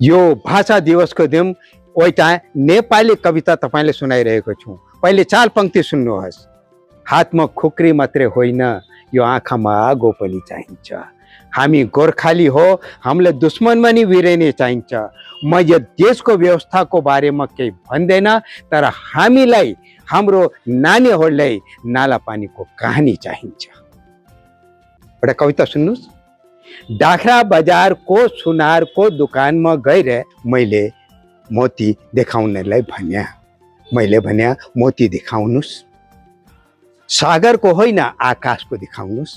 यो भाषा दिवसको दिन एउटा नेपाली कविता तपाईँले सुनाइरहेको छु। पहिले 4 पंक्ति सुन्नुहोस्। हातमा खुक्री मात्रै होइन, यो आँखामा आगो पनि चाहिन्छ। हामी गोर्खाली हो, हामीलाई दुश्मनमा नि वीरनी चाहिन्छ। म यो देशको व्यवस्थाको बारेमा केही भन्दैन, तर हामीलाई हाम्रो नानीहरूलाई नाला पानीको कहानी चाहिन्छ। एउटा कविता सुन्नुहोस्। डाखरा बजारको सुनारको दुकानमा गएर मैले मोती देखाउनलाई भन्या। मैले भन्या मोती देखाउनुस्, सागरको होइन आकाशको देखाउनुस्।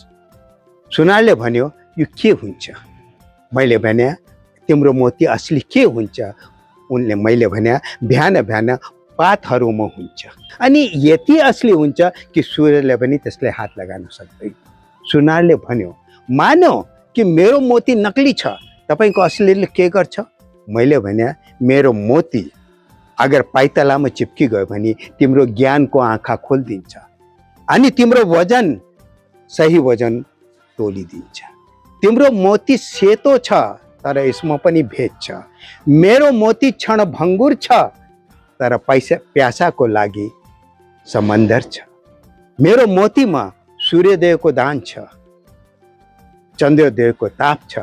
सुनारले भन्यो यो के हुन्छ? मैले भन्या तिम्रो मोती असली के हुन्छ? उनले मैले भन्या बिहान बिहान पातहरूमा हुन्छ। अनि यति असली हुन्छ कि सूर्यले पनि त्यसलाई हात लगाउन सक्दैन। सुनारले भन्यो मानो कि मेरो मोती नकली छ, तपाईको असलीले के गर्छ? मैले भन्या मेरो मोती अगर पाइतलामा चिप्की गयो भने तिम्रो ज्ञानको आँखा खोलिदिन्छ अनि तिम्रो वजन सही वजन तोलिदिन्छ। तिम्रो मोती सेतो छ तर यसमा पनि भेद छ। मेरो मोती क्षणभङ्गुर छ तर प्यासाको लागि समन्दर छ। मेरो मोतीमा सूर्योदयको दान छ, चन्द्रोदयको ताप छ।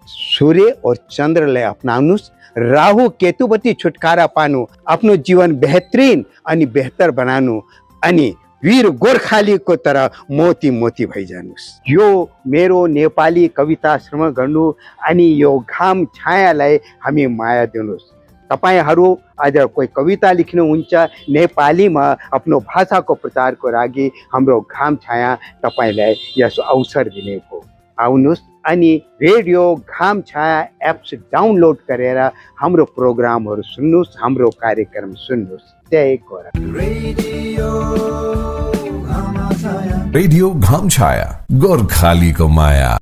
सूर्य और चन्द्रलाई अपनाउनुस्, राहु केतुबटी छुटकारा पानु, आफ्नो जीवन बेहतरीन अनि बेहतर बनाउनु अनि वीर गोर्खालीको तरह मोती मोती भइजानुस्। यो मेरो नेपाली कविता श्रवण गर्नु अनि यो घाम छायालाई हामी माया दिनुस्। तपाईहरू आज कोही कविता लेख्नुहुन्छ नेपालीमा आफ्नो भाषाको प्रचारको लागि, हाम्रो घाम छाया तपाईलाई यस अवसर दिनेको। आउनुस् अनि रेडियो घाम छाया एप्स डाउनलोड गरेर हाम्रो प्रोग्रामहरू सुन्नुस्, हाम्रो कार्यक्रम सुन्नुस्। जय गोरा। रेडियो घाम छाया गोर्खालीको माया।